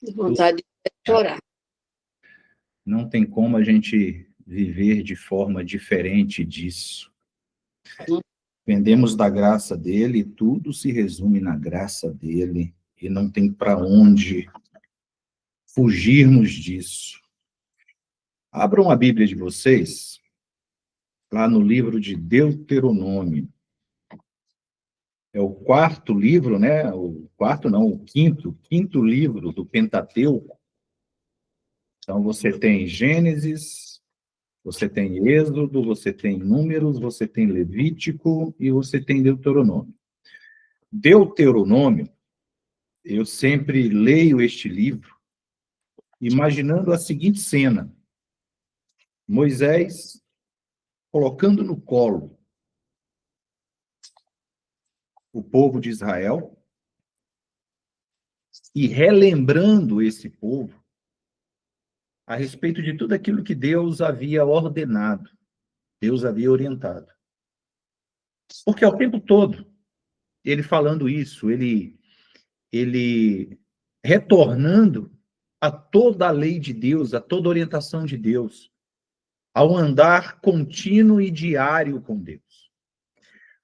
De vontade de chorar. Não tem como a gente viver de forma diferente disso. Dependemos da graça dele, tudo se resume na graça dele, e não tem para onde fugirmos disso. Abram a Bíblia de vocês, lá no livro de Deuteronômio. É o quarto livro, né? O quarto não, o quinto livro do Pentateuco. Então, você tem Gênesis, você tem Êxodo, você tem Números, você tem Levítico e você tem Deuteronômio. Deuteronômio, eu sempre leio este livro imaginando a seguinte cena: Moisés colocando no colo o povo de Israel e relembrando esse povo a respeito de tudo aquilo que Deus havia ordenado, Deus havia orientado. Porque ao tempo todo, ele falando isso, ele retornando a toda a lei de Deus, a toda a orientação de Deus, ao andar contínuo e diário com Deus.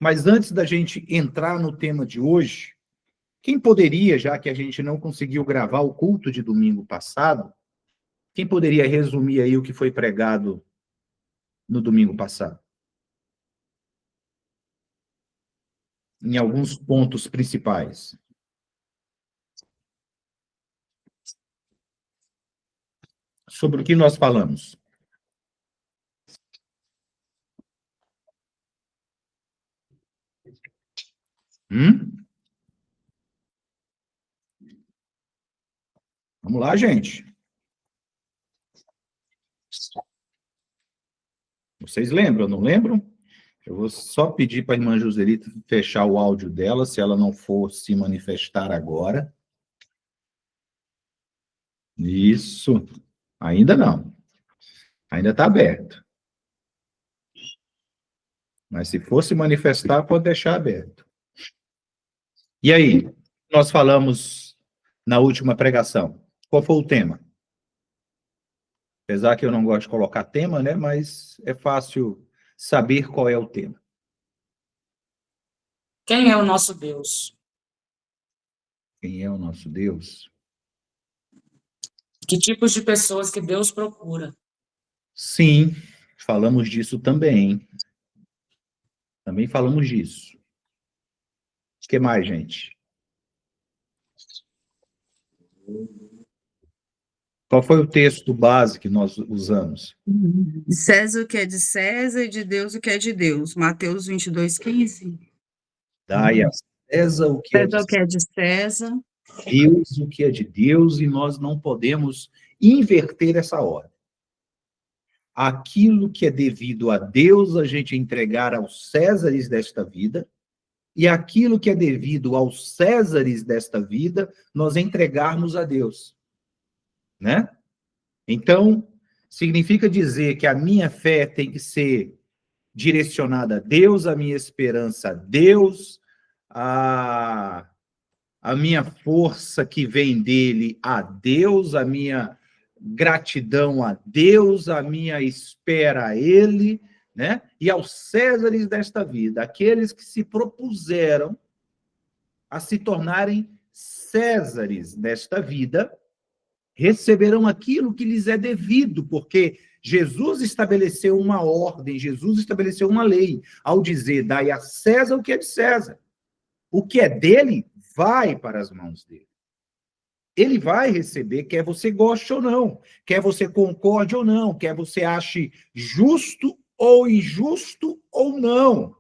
Mas antes da gente entrar no tema de hoje, quem poderia, já que a gente não conseguiu gravar o culto de domingo passado, quem poderia resumir aí o que foi pregado no domingo passado? Em alguns pontos principais. Sobre o que nós falamos? Vamos lá, gente. Vocês lembram, não lembram? Eu vou só pedir para a irmã Joselita fechar o áudio dela, se ela não for se manifestar agora. Isso. Ainda não. Ainda está aberto. Mas se for se manifestar, pode deixar aberto. E aí? Nós falamos na última pregação. Qual foi o tema? Apesar que eu não gosto de colocar tema, né? Mas é fácil saber qual é o tema. Quem é o nosso Deus? Quem é o nosso Deus? Que tipos de pessoas que Deus procura? Sim, falamos disso também. Também falamos disso. O que mais, gente? Qual foi o texto base que nós usamos? De César o que é de César e de Deus o que é de Deus. Mateus 22:15. Dai a César o que é César o que de é de César. Deus, o que é de Deus, e nós não podemos inverter essa ordem. Aquilo que é devido a Deus, a gente entregar aos Césares desta vida, e aquilo que é devido aos Césares desta vida, nós entregarmos a Deus. Né? Então, significa dizer que a minha fé tem que ser direcionada a Deus, a minha esperança a Deus, a minha força que vem dele a Deus, a minha gratidão a Deus, a minha espera a ele, né? E aos Césares desta vida, aqueles que se propuseram a se tornarem Césares desta vida, receberão aquilo que lhes é devido, porque Jesus estabeleceu uma ordem, Jesus estabeleceu uma lei, ao dizer, dai a César o que é de César. O que é dele, vai para as mãos dele. Ele vai receber, quer você goste ou não, quer você concorde ou não, quer você ache justo ou injusto ou não.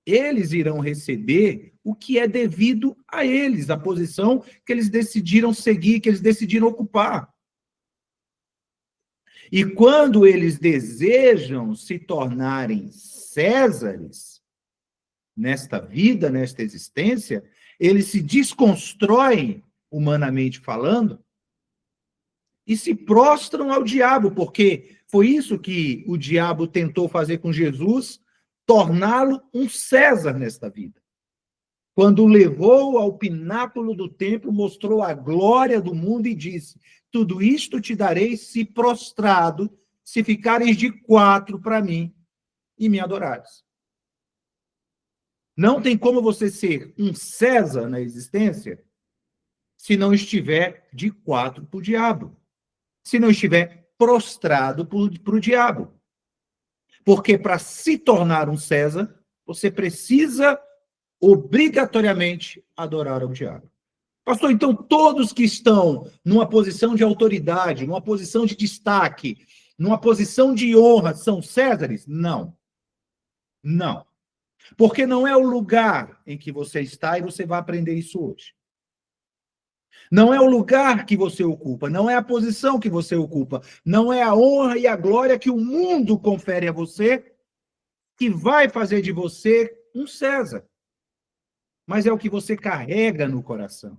Eles irão receber o que é devido a eles, a posição que eles decidiram seguir, que eles decidiram ocupar. E quando eles desejam se tornarem Césares, nesta vida, nesta existência, eles se desconstroem, humanamente falando, e se prostram ao diabo, porque foi isso que o diabo tentou fazer com Jesus, torná-lo um César nesta vida. quando o levou ao pináculo do templo, mostrou a glória do mundo e disse: tudo isto te darei se prostrado, se ficares de quatro para mim e me adorares. Não tem como você ser um César na existência se não estiver de quatro para o diabo, se não estiver prostrado para o diabo. Porque para se tornar um César, você precisa obrigatoriamente adorar ao diabo. Pastor, então todos que estão numa posição de autoridade, numa posição de destaque, numa posição de honra, são Césares? Não. Não. Porque não é o lugar em que você está e você vai aprender isso hoje. Não é o lugar que você ocupa, não é a posição que você ocupa, não é a honra e a glória que o mundo confere a você que vai fazer de você um César. Mas é o que você carrega no coração.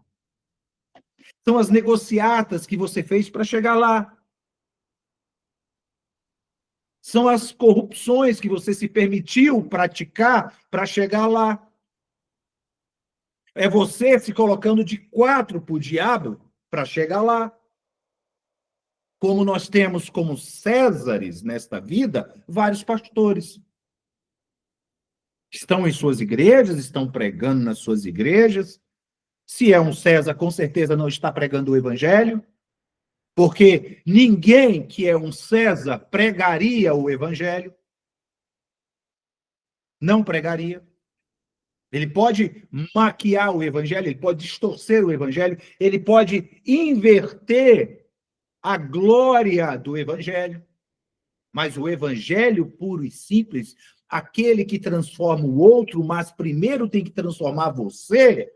São as negociatas que você fez para chegar lá. São as corrupções que você se permitiu praticar para chegar lá. É você se colocando de quatro para o diabo para chegar lá. Como nós temos como Césares nesta vida, vários pastores. Estão em suas igrejas, estão pregando nas suas igrejas. Se é um César, com certeza não está pregando o evangelho. Porque ninguém que é um César pregaria o evangelho. Não pregaria. Ele pode maquiar o evangelho, ele pode distorcer o evangelho, ele pode inverter a glória do evangelho. Mas o evangelho puro e simples, aquele que transforma o outro, mas primeiro tem que transformar você.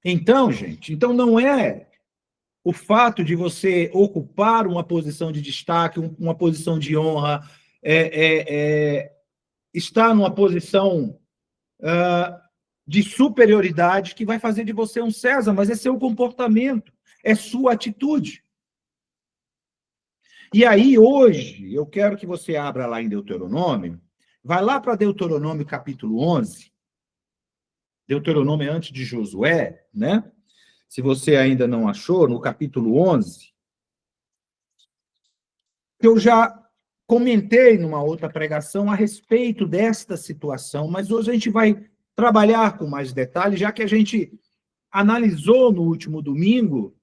Então, gente, não é o fato de você ocupar uma posição de destaque, uma posição de honra, estar numa posição de superioridade que vai fazer de você um César, mas é seu comportamento, é sua atitude. E aí, hoje, eu quero que você abra lá em Deuteronômio, vai lá para Deuteronômio capítulo 11, Deuteronômio é antes de Josué, né? Se você ainda não achou, no capítulo 11, eu já comentei numa outra pregação a respeito desta situação, mas hoje a gente vai trabalhar com mais detalhes, já que a gente analisou no último domingo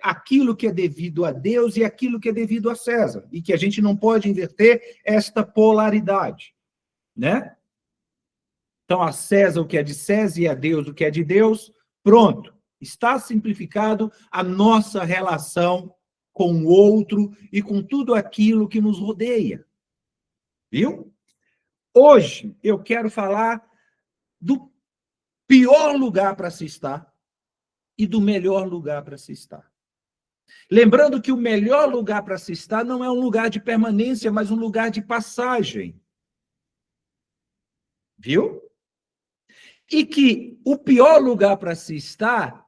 aquilo que é devido a Deus e aquilo que é devido a César, e que a gente não pode inverter esta polaridade, né? Então, a César o que é de César e a Deus o que é de Deus, pronto. Está simplificado a nossa relação com o outro e com tudo aquilo que nos rodeia. Viu? Hoje, eu quero falar do pior lugar para se estar e do melhor lugar para se estar. Lembrando que o melhor lugar para se estar não é um lugar de permanência, mas um lugar de passagem. Viu? E que o pior lugar para se estar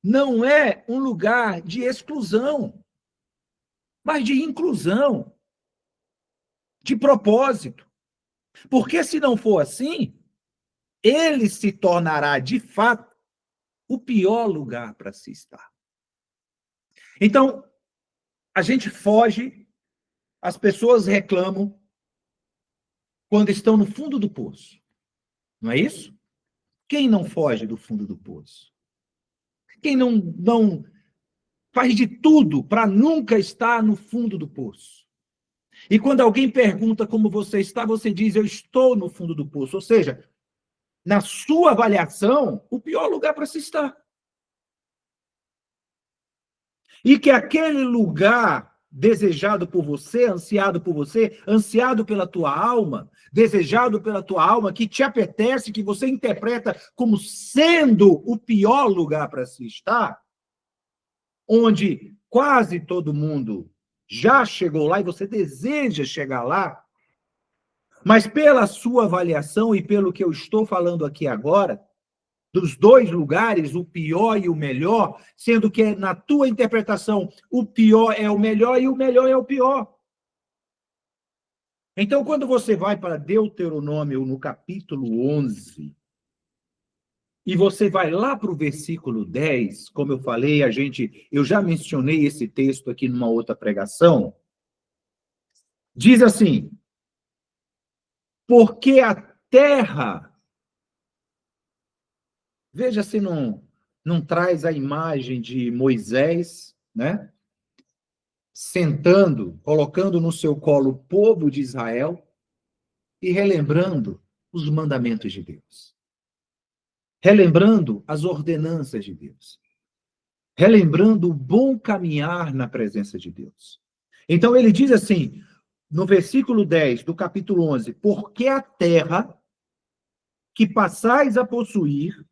não é um lugar de exclusão, mas de inclusão, de propósito. Porque se não for assim, ele se tornará, de fato, o pior lugar para se estar. Então, a gente foge, as pessoas reclamam quando estão no fundo do poço. Não é isso? Quem não foge do fundo do poço? Quem não faz de tudo para nunca estar no fundo do poço? E quando alguém pergunta como você está, você diz, eu estou no fundo do poço. Ou seja, na sua avaliação, o pior lugar para se estar. E que aquele lugar desejado por você, ansiado pela tua alma, desejado pela tua alma, que te apetece, que você interpreta como sendo o pior lugar para se estar, onde quase todo mundo já chegou lá e você deseja chegar lá, mas pela sua avaliação e pelo que eu estou falando aqui agora, dos dois lugares, o pior e o melhor, sendo que na tua interpretação o pior é o melhor e o melhor é o pior. Então, quando você vai para Deuteronômio, no capítulo 11, e você vai lá para o versículo 10, como eu falei, eu já mencionei esse texto aqui numa outra pregação, diz assim: porque a terra, veja se não traz a imagem de Moisés, né? Sentando, colocando no seu colo o povo de Israel e relembrando os mandamentos de Deus. Relembrando as ordenanças de Deus. Relembrando o bom caminhar na presença de Deus. Então ele diz assim, no versículo 10 do capítulo 11, porque a terra que passais a possuir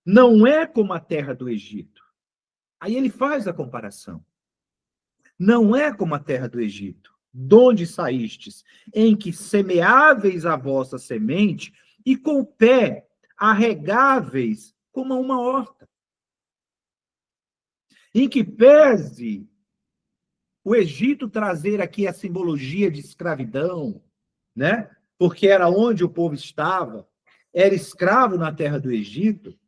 não é como a terra do Egito. Aí ele faz a comparação. Não é como a terra do Egito, donde saístes, em que semeáveis a vossa semente e com o pé arregáveis como uma horta. Em que pese o Egito trazer aqui a simbologia de escravidão, né? Porque era onde o povo estava, era escravo na terra do Egito.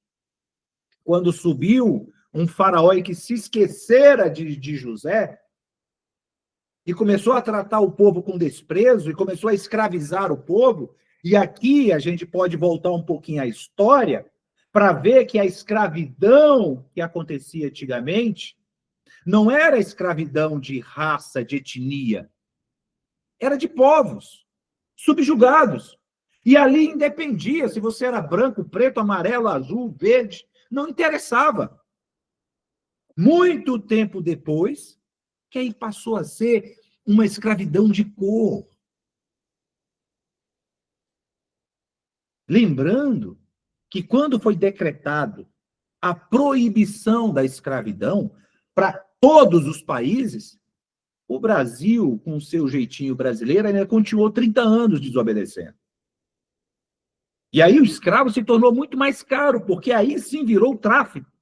Quando subiu um faraó que se esquecera de José e começou a tratar o povo com desprezo e começou a escravizar o povo, e aqui a gente pode voltar um pouquinho à história para ver que a escravidão que acontecia antigamente não era escravidão de raça, de etnia, era de povos subjugados. E ali independia se você era branco, preto, amarelo, azul, verde, não interessava. Muito tempo depois, que aí passou a ser uma escravidão de cor. Lembrando que quando foi decretado a proibição da escravidão para todos os países, o Brasil, com o seu jeitinho brasileiro, ainda continuou 30 anos desobedecendo. E aí o escravo se tornou muito mais caro, porque aí sim virou tráfico.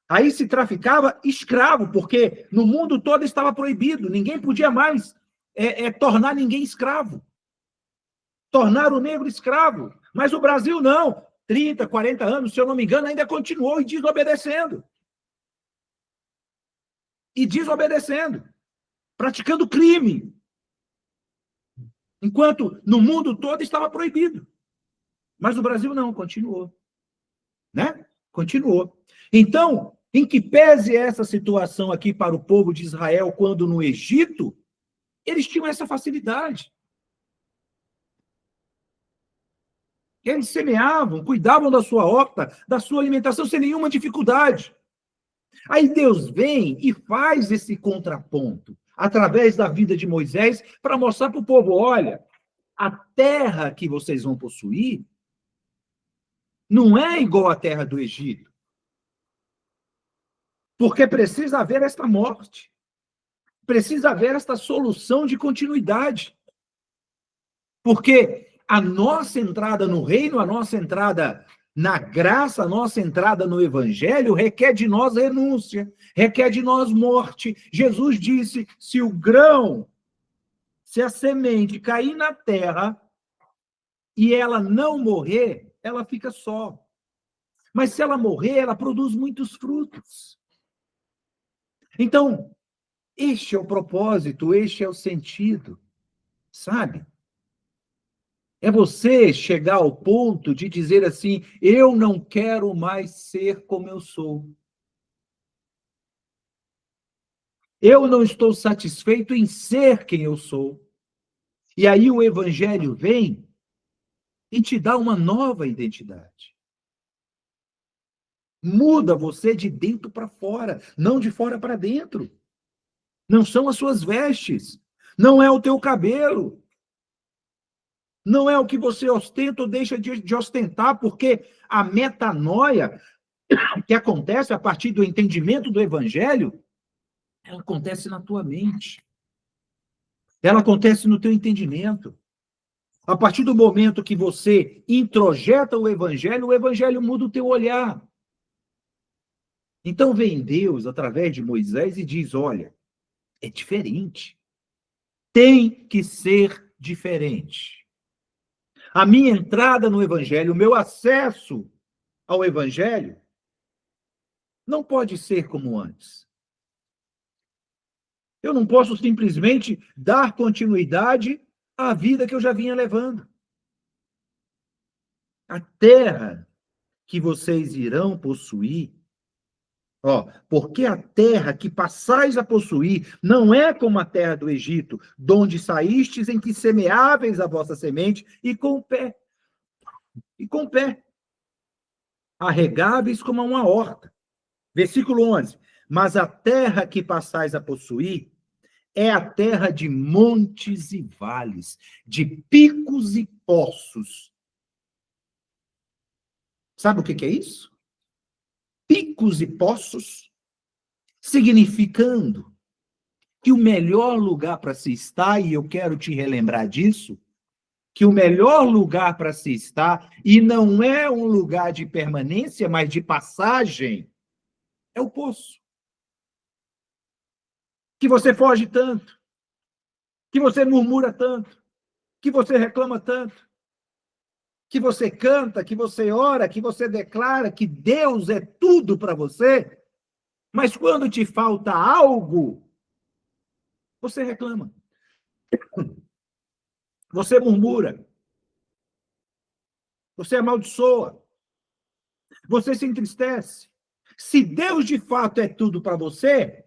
Aí se traficava escravo, porque no mundo todo estava proibido, ninguém podia mais tornar ninguém escravo. Tornar o negro escravo. Mas o Brasil não. 30, 40 anos, se eu não me engano, ainda continuou desobedecendo. E desobedecendo. Praticando crime. Enquanto no mundo todo estava proibido. Mas o Brasil não, continuou. Né? Continuou. Então, em que pese essa situação aqui para o povo de Israel, quando no Egito, eles tinham essa facilidade. Eles semeavam, cuidavam da sua horta, da sua alimentação, sem nenhuma dificuldade. Aí Deus vem e faz esse contraponto, através da vida de Moisés, para mostrar para o povo, olha, a terra que vocês vão possuir não é igual à terra do Egito. Porque precisa haver esta morte. Precisa haver esta solução de continuidade. Porque a nossa entrada no reino, a nossa entrada na graça, a nossa entrada no evangelho requer de nós renúncia, requer de nós morte. Jesus disse, se o grão, se a semente cair na terra e ela não morrer, ela fica só. Mas se ela morrer, ela produz muitos frutos. Então, este é o propósito, este é o sentido, sabe? É você chegar ao ponto de dizer assim, eu não quero mais ser como eu sou. Eu não estou satisfeito em ser quem eu sou. E aí o evangelho vem e te dá uma nova identidade. Muda você de dentro para fora, não de fora para dentro. Não são as suas vestes, não é o teu cabelo, não é o que você ostenta ou deixa de ostentar, porque a metanoia que acontece a partir do entendimento do evangelho, ela acontece na tua mente. Ela acontece no teu entendimento. A partir do momento que você introjeta o evangelho muda o teu olhar. Então vem Deus, através de Moisés, e diz, olha, é diferente. Tem que ser diferente. A minha entrada no Evangelho, o meu acesso ao Evangelho, não pode ser como antes. Eu não posso simplesmente dar continuidade à vida que eu já vinha levando. A terra que vocês irão possuir, porque a terra que passais a possuir não é como a terra do Egito, donde saístes, em que semeáveis a vossa semente e com o pé, arregáveis como uma horta. Versículo 11. Mas a terra que passais a possuir é a terra de montes e vales, de picos e poços. Sabe o que é isso? Picos e poços, significando que o melhor lugar para se estar, e eu quero te relembrar disso, que o melhor lugar para se estar, e não é um lugar de permanência, mas de passagem, é o poço. Que você foge tanto, que você murmura tanto, que você reclama tanto, que você canta, que você ora, que você declara que Deus é tudo para você, mas quando te falta algo, você reclama. Você murmura. Você amaldiçoa. Você se entristece. Se Deus de fato é tudo para você,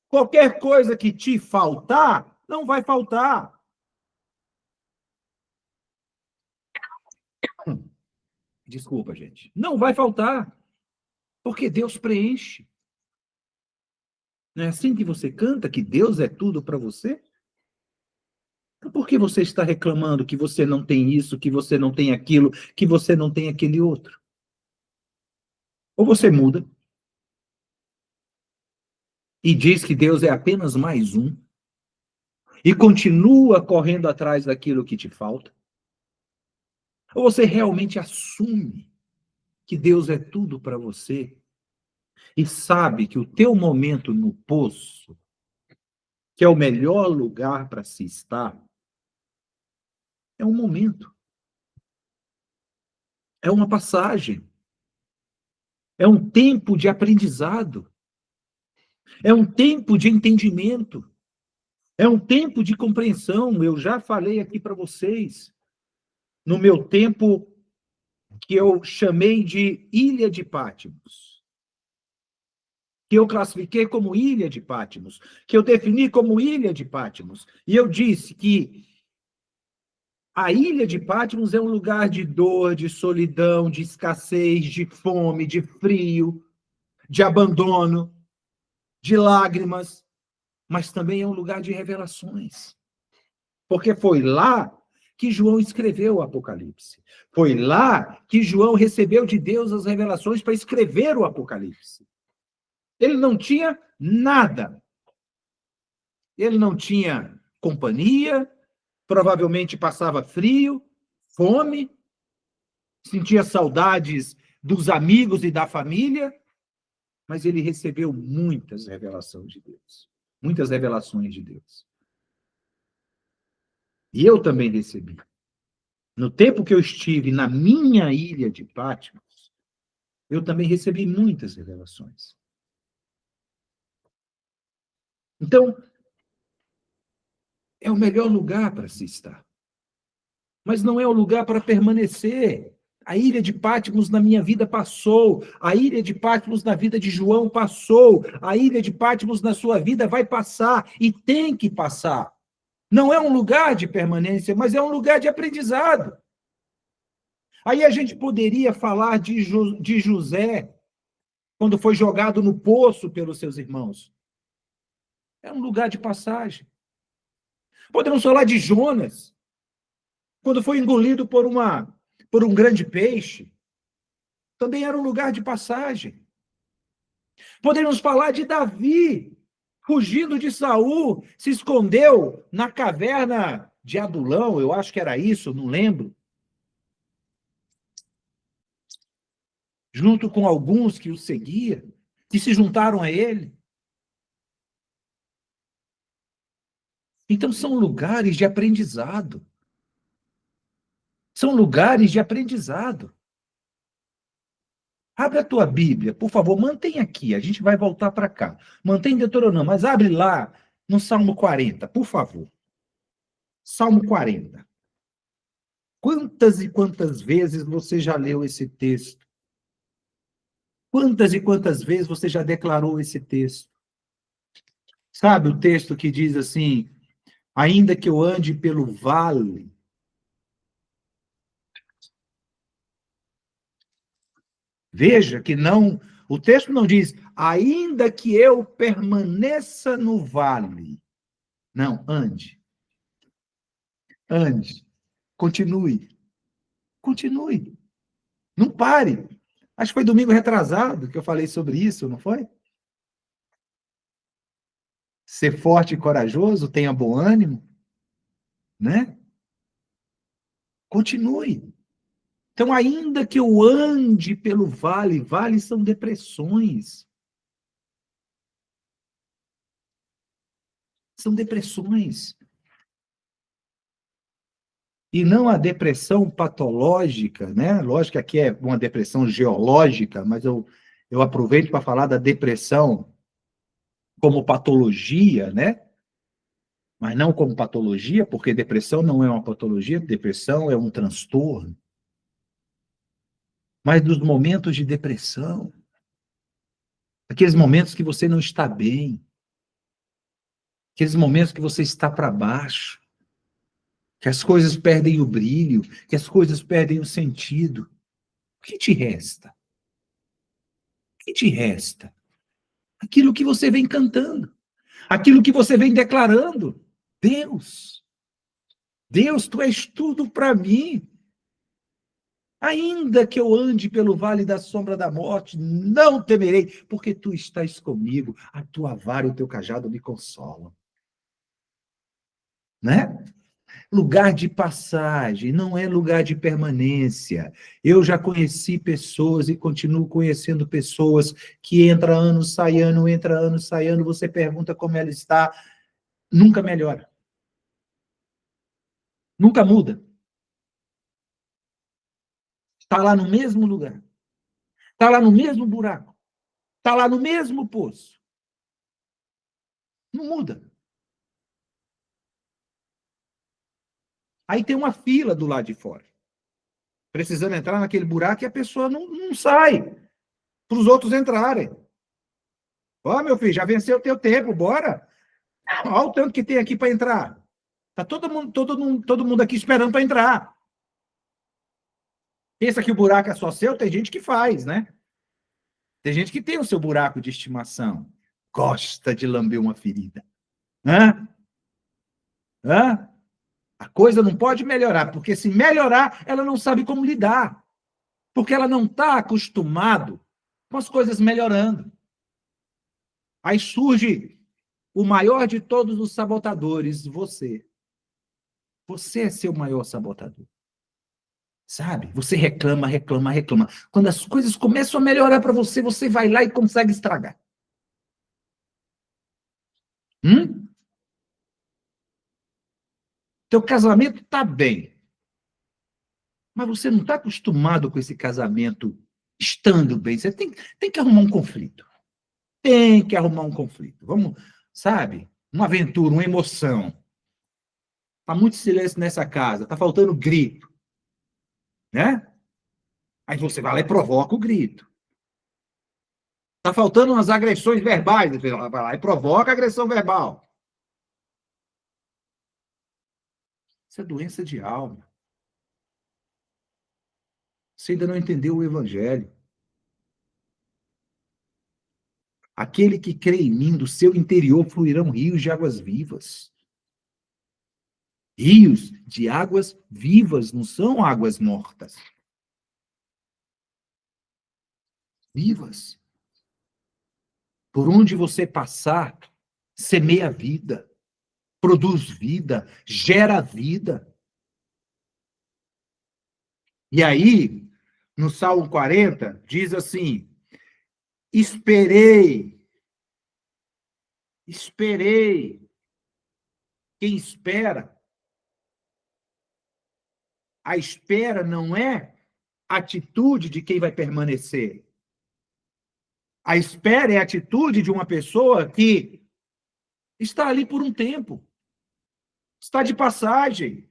qualquer coisa que te faltar, não vai faltar. Desculpa, gente. Não vai faltar. Porque Deus preenche. Não é assim que você canta, que Deus é tudo para você? Então, por que você está reclamando que você não tem isso, que você não tem aquilo, que você não tem aquele outro? Ou você muda e diz que Deus é apenas mais um e continua correndo atrás daquilo que te falta? Ou você realmente assume que Deus é tudo para você e sabe que o teu momento no poço, que é o melhor lugar para se estar, é um momento, é uma passagem, é um tempo de aprendizado, é um tempo de entendimento, é um tempo de compreensão. Eu já falei aqui para vocês, no meu tempo que eu chamei de Ilha de Patmos, que eu classifiquei como Ilha de Patmos, que eu defini como Ilha de Patmos. E eu disse que a Ilha de Patmos é um lugar de dor, de solidão, de escassez, de fome, de frio, de abandono, de lágrimas, mas também é um lugar de revelações. Porque foi lá que João escreveu o Apocalipse. Foi lá que João recebeu de Deus as revelações para escrever o Apocalipse. Ele não tinha nada. Ele não tinha companhia, provavelmente passava frio, fome, sentia saudades dos amigos e da família, mas ele recebeu muitas revelações de Deus. Muitas revelações de Deus. E eu também recebi. No tempo que eu estive na minha ilha de Patmos, eu também recebi muitas revelações. Então, é o melhor lugar para se estar. Mas não é o lugar para permanecer. A ilha de Patmos na minha vida passou. A ilha de Patmos na vida de João passou. A ilha de Patmos na sua vida vai passar e tem que passar. Não é um lugar de permanência, mas é um lugar de aprendizado. Aí a gente poderia falar de José, quando foi jogado no poço pelos seus irmãos. É um lugar de passagem. Podemos falar de Jonas, quando foi engolido por um grande peixe. Também era um lugar de passagem. Podemos falar de Davi, fugindo de Saul, se escondeu na caverna de Adulão, eu acho que era isso, não lembro. Junto com alguns que o seguiam, que se juntaram a ele. Então, são lugares de aprendizado. São lugares de aprendizado. Abre a tua Bíblia, por favor, mantém aqui, a gente vai voltar para cá. Mantém Deuteronômio, mas abre lá no Salmo 40, por favor. Salmo 40. Quantas e quantas vezes você já leu esse texto? Quantas e quantas vezes você já declarou esse texto? Sabe o texto que diz assim: ainda que eu ande pelo vale. Veja que não, o texto não diz, ainda que eu permaneça no vale. Não, ande. Ande. Continue. Continue. Não pare. Acho que foi domingo retrasado que eu falei sobre isso, não foi? Ser forte e corajoso, tenha bom ânimo, né? Continue. Então, ainda que eu ande pelo vale, vales são depressões. São depressões. E não a depressão patológica, né? Lógico que aqui é uma depressão geológica, mas eu aproveito para falar da depressão como patologia, né? Mas não como patologia, porque depressão não é uma patologia, depressão é um transtorno. Mas dos momentos de depressão, aqueles momentos que você não está bem, aqueles momentos que você está para baixo, que as coisas perdem o brilho, que as coisas perdem o sentido. O que te resta? O que te resta? Aquilo que você vem cantando, aquilo que você vem declarando. Deus, Deus, tu és tudo para mim. Ainda que eu ande pelo vale da sombra da morte, não temerei, porque tu estás comigo, a tua vara e o teu cajado me consolam. Né? Lugar de passagem, não é lugar de permanência. Eu já conheci pessoas e continuo conhecendo pessoas que entra ano, sai ano, entra ano, sai ano, você pergunta como ela está, nunca melhora. Nunca muda. Está lá no mesmo lugar. Está lá no mesmo buraco. Está lá no mesmo poço. Não muda. Aí tem uma fila do lado de fora. Precisando entrar naquele buraco e a pessoa não sai. Para os outros entrarem. Ó, meu filho, já venceu o teu tempo, bora. Olha o tanto que tem aqui para entrar. Está todo mundo aqui esperando para entrar. Pensa que o buraco é só seu? Tem gente que faz, né? Tem gente que tem o seu buraco de estimação. Gosta de lamber uma ferida. Hã? Hã? A coisa não pode melhorar, porque se melhorar, ela não sabe como lidar. Porque ela não está acostumado com as coisas melhorando. Aí surge o maior de todos os sabotadores, você. Você é seu maior sabotador. Sabe? Você reclama, reclama, reclama. Quando as coisas começam a melhorar para você, você vai lá e consegue estragar. Teu casamento está bem. Mas você não está acostumado com esse casamento estando bem. Você tem que arrumar um conflito. Tem que arrumar um conflito. Vamos, sabe? Uma aventura, uma emoção. Está muito silêncio nessa casa. Está faltando grito. Né? Aí você vai lá e provoca o grito. Está faltando umas agressões verbais. Você vai lá e provoca a agressão verbal. Isso é doença de alma. Você ainda não entendeu o evangelho. Aquele que crê em mim, do seu interior fluirão rios de águas vivas. Rios de águas vivas, não são águas mortas. Vivas. Por onde você passar, semeia vida, produz vida, gera vida. E aí, no Salmo 40, diz assim: esperei. Quem espera A espera não é atitude de quem vai permanecer. A espera é a atitude de uma pessoa que está ali por um tempo, está de passagem,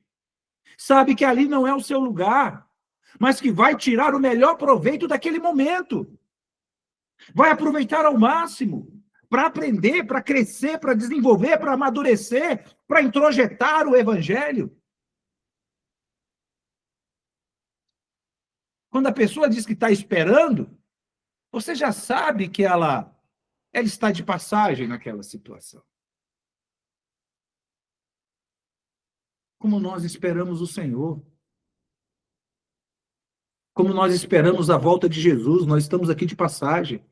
sabe que ali não é o seu lugar, mas que vai tirar o melhor proveito daquele momento. Vai aproveitar ao máximo para aprender, para crescer, para desenvolver, para amadurecer, para introjetar o evangelho. Quando a pessoa diz que está esperando, você já sabe que ela está de passagem naquela situação. Como nós esperamos o Senhor. Como nós esperamos a volta de Jesus, nós estamos aqui de passagem.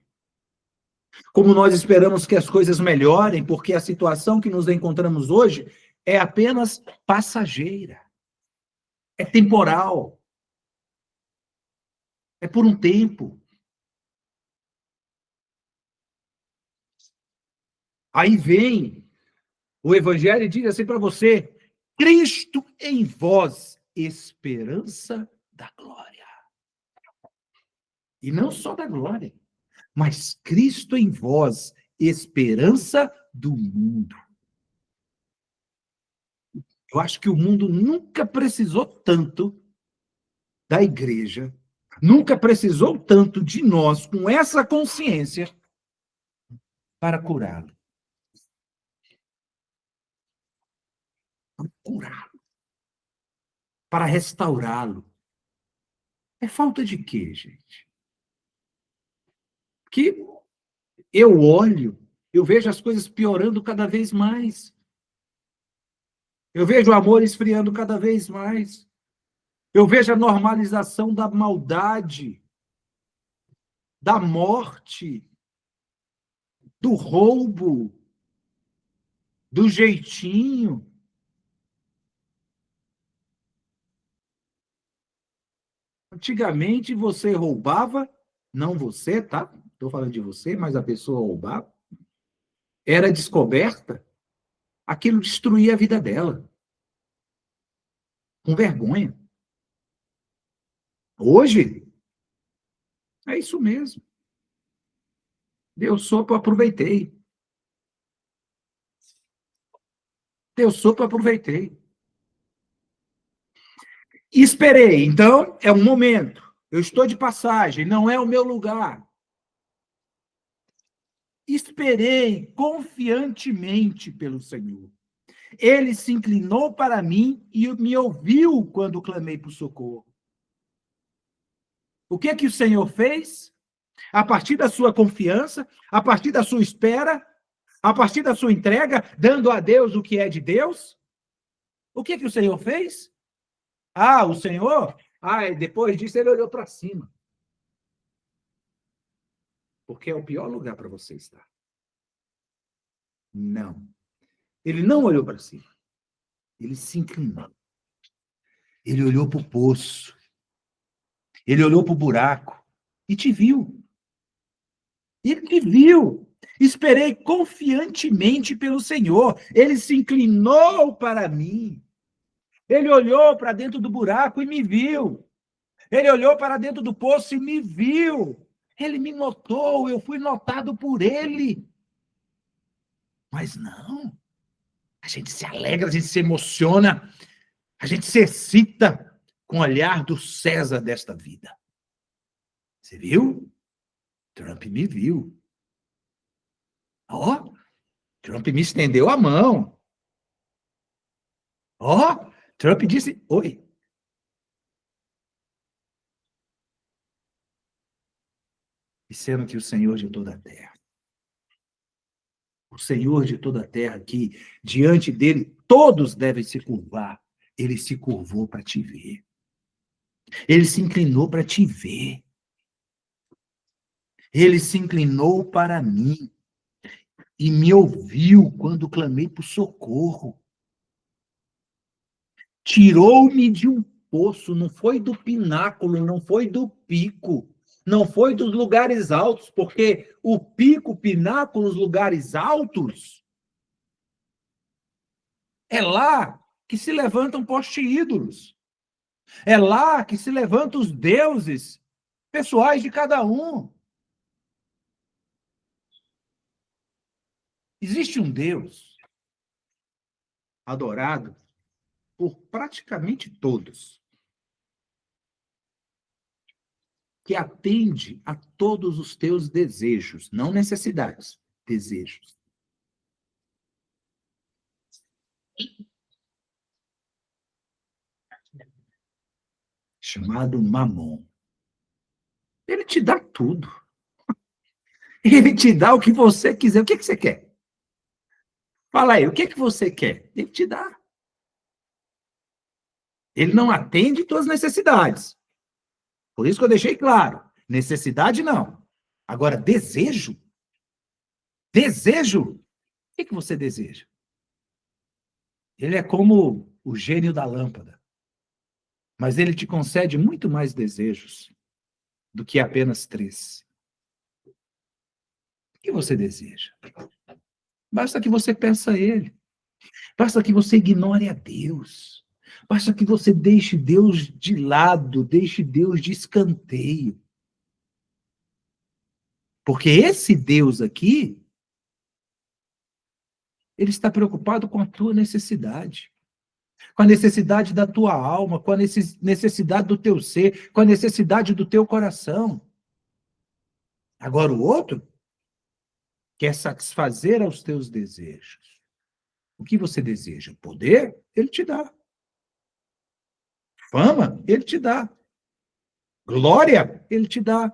Como nós esperamos que as coisas melhorem, porque a situação que nos encontramos hoje é apenas passageira. É temporal. É por um tempo. Aí vem o Evangelho e diz assim para você: Cristo em vós, esperança da glória. E não só da glória, mas Cristo em vós, esperança do mundo. Eu acho que o mundo nunca precisou tanto da igreja, nunca precisou tanto de nós com essa consciência para curá-lo. Para curá-lo. Para restaurá-lo. É falta de quê, gente? Que eu olho, eu vejo as coisas piorando cada vez mais. Eu vejo o amor esfriando cada vez mais. Eu vejo a normalização da maldade, da morte, do roubo, do jeitinho. Antigamente você roubava, não você, tá? Estou falando de você, mas a pessoa roubava. Era descoberta, aquilo destruía a vida dela. Com vergonha. Hoje, é isso mesmo. Deu sopa, aproveitei. Deu sopa, aproveitei. Esperei, então, é um momento. Eu estou de passagem, não é o meu lugar. Esperei confiantemente pelo Senhor. Ele se inclinou para mim e me ouviu quando clamei por socorro. O que o Senhor fez? A partir da sua confiança, a partir da sua espera, a partir da sua entrega, dando a Deus o que é de Deus, o que o Senhor fez? O Senhor, depois disso ele olhou para cima. Porque é o pior lugar para você estar. Não. Ele não olhou para cima. Ele se inclinou. Ele olhou para o poço. Ele olhou para o buraco. E te viu. Ele te viu. Esperei confiantemente pelo Senhor. Ele se inclinou para mim. Ele olhou para dentro do buraco e me viu. Ele olhou para dentro do poço e me viu. Ele me notou, eu fui notado por ele. Mas não. A gente se alegra, a gente se emociona, a gente se excita com o olhar do César desta vida. Você viu? Trump me viu. Trump me estendeu a mão. Trump disse, oi. E sendo que o Senhor de toda a terra, o Senhor de toda a terra, que diante dele todos devem se curvar, ele se curvou para te ver. Ele se inclinou para te ver. Ele se inclinou para mim e me ouviu quando clamei por socorro. Tirou-me de um poço, não foi do pináculo, não foi do pico, não foi dos lugares altos, porque o pico, o pináculo, os lugares altos, é lá que se levantam postes ídolos. É lá que se levantam os deuses pessoais de cada um. Existe um Deus adorado por praticamente todos, que atende a todos os teus desejos, não necessidades, desejos. Chamado Mamon. Ele te dá tudo. Ele te dá o que você quiser. O que você quer? Fala aí, o que você quer? Ele te dá. Ele não atende tuas necessidades. Por isso que eu deixei claro. Necessidade, não. Agora, desejo? Desejo? O que você deseja? Ele é como o gênio da lâmpada. Mas ele te concede muito mais desejos do que apenas 3. O que você deseja? Basta que você peça a ele. Basta que você ignore a Deus. Basta que você deixe Deus de lado, deixe Deus de escanteio. Porque esse Deus aqui, ele está preocupado com a tua necessidade. Com a necessidade da tua alma, com a necessidade do teu ser, com a necessidade do teu coração. Agora o outro quer satisfazer aos teus desejos. O que você deseja? Poder? Ele te dá. Fama? Ele te dá. Glória? Ele te dá.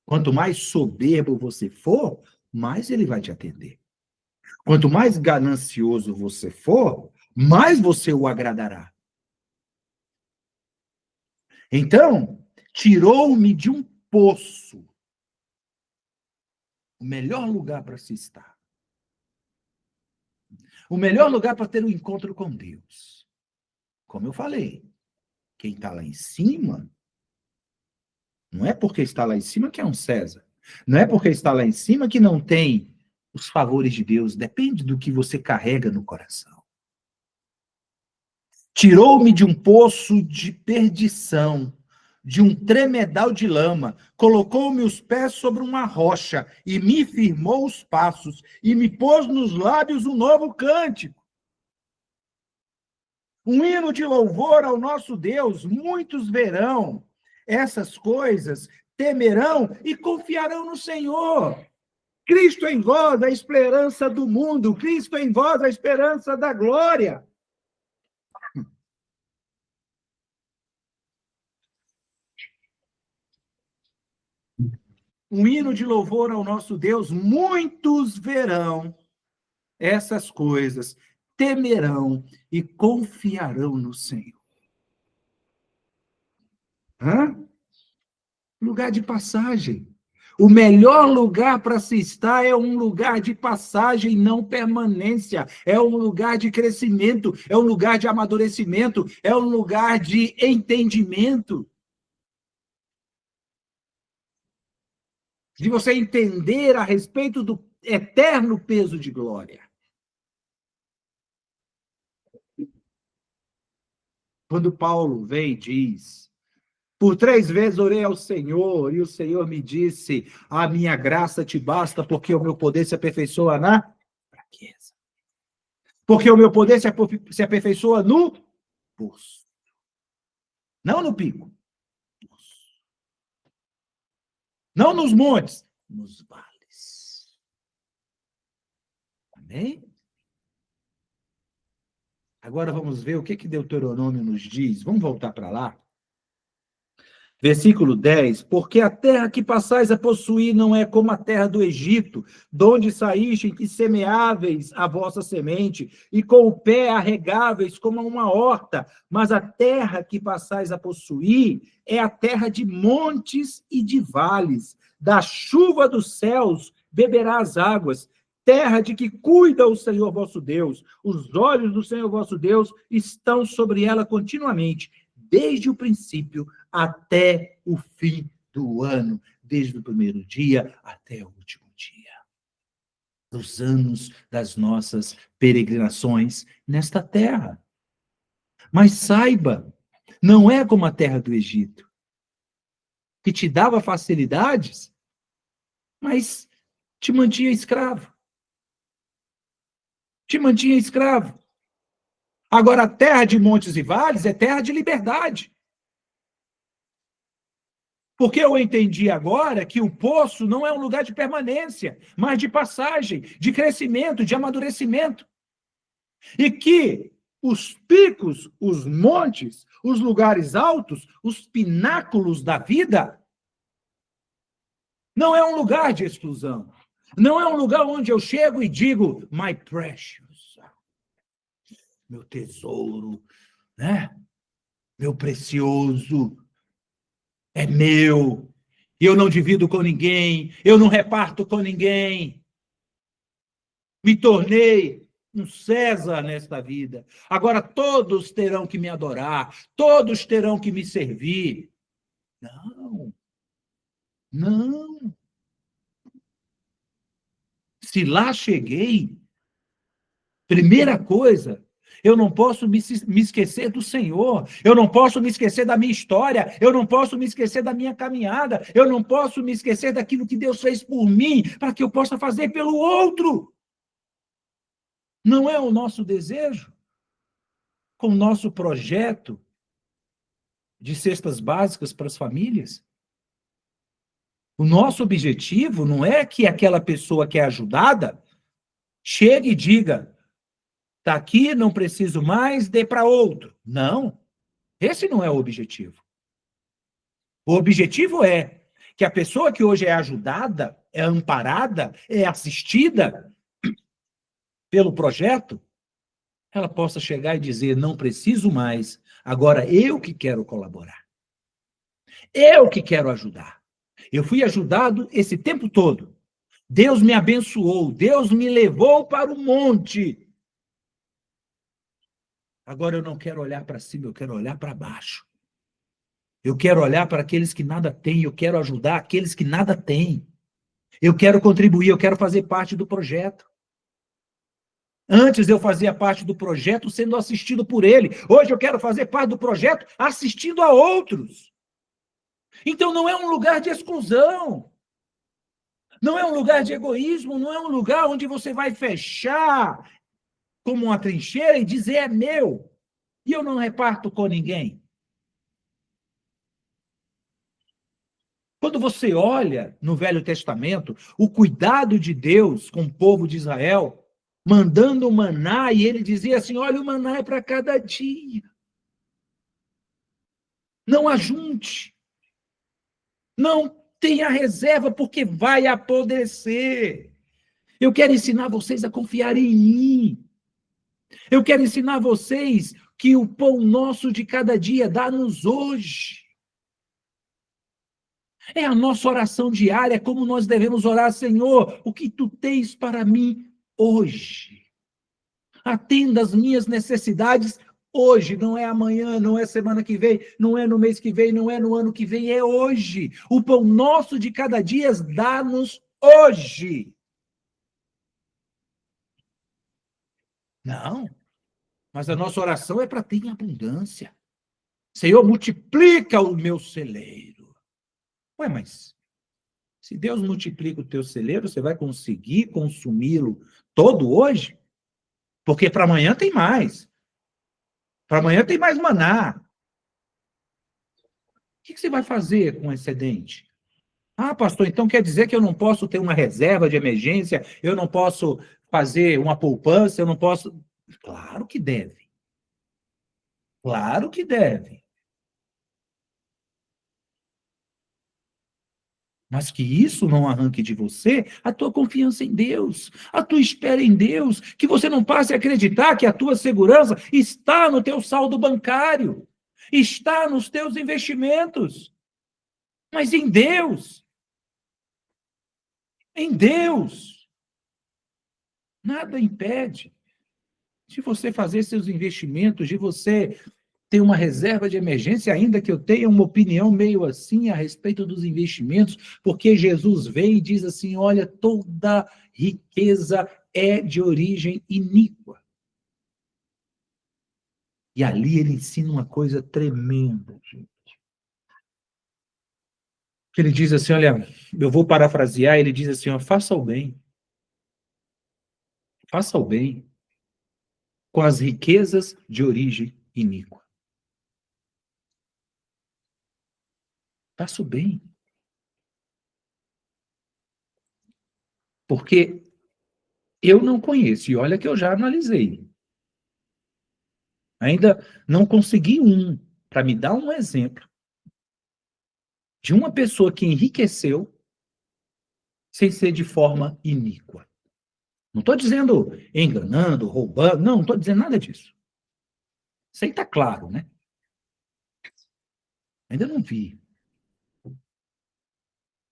Quanto mais soberbo você for, mais ele vai te atender. Quanto mais ganancioso você for, mais você o agradará. Então, tirou-me de um poço, o melhor lugar para se estar. O melhor lugar para ter um encontro com Deus. Como eu falei, quem está lá em cima, não é porque está lá em cima que é um César. Não é porque está lá em cima que não tem os favores de Deus. Depende do que você carrega no coração. Tirou-me de um poço de perdição, de um tremedal de lama, colocou-me os pés sobre uma rocha e me firmou os passos e me pôs nos lábios um novo cântico. Um hino de louvor ao nosso Deus. Muitos verão essas coisas, temerão e confiarão no Senhor. Cristo em vós, a esperança do mundo. Cristo em vós, a esperança da glória. Um hino de louvor ao nosso Deus. Muitos verão essas coisas, temerão e confiarão no Senhor. Lugar de passagem. O melhor lugar para se estar é um lugar de passagem, não permanência. É um lugar de crescimento, é um lugar de amadurecimento, é um lugar de entendimento. De você entender a respeito do eterno peso de glória. Quando Paulo vem e diz: por 3 vezes orei ao Senhor, e o Senhor me disse: a minha graça te basta, porque o meu poder se aperfeiçoa na fraqueza. Porque o meu poder se aperfeiçoa no poço. Não no pico. Não nos montes, nos vales. Amém? Agora vamos ver o que Deuteronômio nos diz. Vamos voltar para lá. Versículo 10, porque a terra que passais a possuir não é como a terra do Egito, donde saístes e semeáveis a vossa semente, e com o pé arregáveis como uma horta, mas a terra que passais a possuir é a terra de montes e de vales, da chuva dos céus beberá as águas, terra de que cuida o Senhor vosso Deus, os olhos do Senhor vosso Deus estão sobre ela continuamente, desde o princípio até o fim do ano, desde o primeiro dia até o último dia. dos anos das nossas peregrinações nesta terra. Mas saiba, não é como a terra do Egito, que te dava facilidades, mas te mantinha escravo. Te mantinha escravo. Agora, a terra de montes e vales é terra de liberdade. Porque eu entendi agora que o poço não é um lugar de permanência, mas de passagem, de crescimento, de amadurecimento. E que os picos, os montes, os lugares altos, os pináculos da vida, não é um lugar de exclusão. Não é um lugar onde eu chego e digo, my precious, meu tesouro, né? Meu precioso, é meu. Eu não divido com ninguém, eu não reparto com ninguém. Me tornei um César nesta vida. Agora todos terão que me adorar, todos terão que me servir. Não, não. Se lá cheguei, primeira coisa, eu não posso me esquecer do Senhor, eu não posso me esquecer da minha história, eu não posso me esquecer da minha caminhada, eu não posso me esquecer daquilo que Deus fez por mim, para que eu possa fazer pelo outro. Não é o nosso desejo? Com o nosso projeto de cestas básicas para as famílias? O nosso objetivo não é que aquela pessoa que é ajudada chegue e diga, está aqui, não preciso mais, dê para outro. Não, esse não é o objetivo. O objetivo é que a pessoa que hoje é ajudada, é amparada, é assistida pelo projeto, ela possa chegar e dizer, não preciso mais, agora eu que quero colaborar. Eu que quero ajudar. Eu fui ajudado esse tempo todo. Deus me abençoou, Deus me levou para o monte. Agora eu não quero olhar para cima, eu quero olhar para baixo. Eu quero olhar para aqueles que nada têm, eu quero ajudar aqueles que nada têm. Eu quero contribuir, eu quero fazer parte do projeto. Antes eu fazia parte do projeto sendo assistido por ele. Hoje eu quero fazer parte do projeto assistindo a outros. Então não é um lugar de exclusão. Não é um lugar de egoísmo, não é um lugar onde você vai fechar como uma trincheira e dizer é meu. E eu não reparto com ninguém. Quando você olha no Velho Testamento, o cuidado de Deus com o povo de Israel, mandando o maná, e ele dizia assim, olha, o maná é para cada dia. Não ajunte. Não tenha reserva, porque vai apodrecer. Eu quero ensinar vocês a confiarem em mim. Eu quero ensinar vocês que o pão nosso de cada dia dá-nos hoje. É a nossa oração diária, é como nós devemos orar, Senhor, o que tu tens para mim hoje? Atenda as minhas necessidades hoje, não é amanhã, não é semana que vem, não é no mês que vem, não é no ano que vem, é hoje. O pão nosso de cada dia dá-nos hoje. Não, mas a nossa oração é para ter em abundância. Senhor, multiplica o meu celeiro. Ué, mas se Deus multiplica o teu celeiro, você vai conseguir consumi-lo todo hoje? Porque para amanhã tem mais. Para amanhã tem mais maná. O que você vai fazer com o excedente? Ah, pastor, então quer dizer que eu não posso ter uma reserva de emergência, eu não posso fazer uma poupança, eu não posso... Claro que deve. Claro que deve. Mas que isso não arranque de você a tua confiança em Deus, a tua espera em Deus, que você não passe a acreditar que a tua segurança está no teu saldo bancário, está nos teus investimentos, mas em Deus. Em Deus. Nada impede de você fazer seus investimentos, de você ter uma reserva de emergência, ainda que eu tenha uma opinião meio assim a respeito dos investimentos, porque Jesus vem e diz assim: olha, toda riqueza é de origem iníqua. E ali ele ensina uma coisa tremenda, gente. Que ele diz assim, olha, eu vou parafrasear, ele diz assim, ó, faça o bem com as riquezas de origem iníqua. Faça o bem. Porque eu não conheço, e olha que eu já analisei. Ainda não consegui para me dar um exemplo de uma pessoa que enriqueceu sem ser de forma iníqua. Não estou dizendo enganando, roubando, não estou dizendo nada disso. Isso aí está claro, né? Ainda não vi.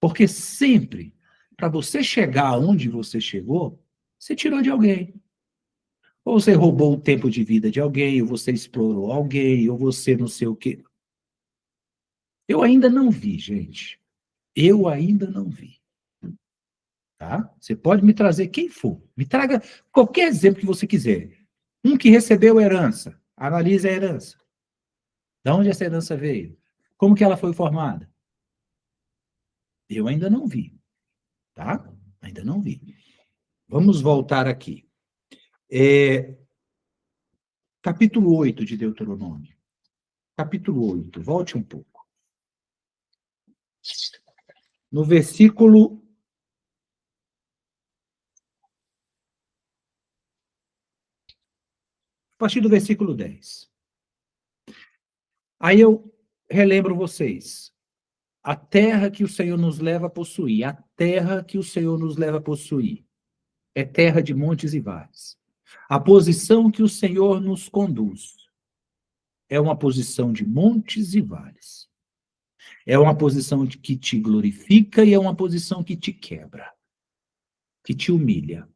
Porque sempre, para você chegar onde você chegou, você tirou de alguém. Ou você roubou o tempo de vida de alguém, ou você explorou alguém, ou você não sei o quê. Eu ainda não vi, gente. Eu ainda não vi. Tá? Você pode me trazer quem for. Me traga qualquer exemplo que você quiser. Um que recebeu herança. Analise a herança. De onde essa herança veio? Como que ela foi formada? Eu ainda não vi. Tá? Ainda não vi. Vamos voltar aqui. Capítulo 8 de Deuteronômio. Capítulo 8. Volte um pouco. No versículo... A partir do versículo 10. Aí eu relembro vocês. A terra que o Senhor nos leva a possuir, a terra que o Senhor nos leva a possuir, é terra de montes e vales. A posição que o Senhor nos conduz é uma posição de montes e vales. É uma posição que te glorifica e é uma posição que te quebra, que te humilha,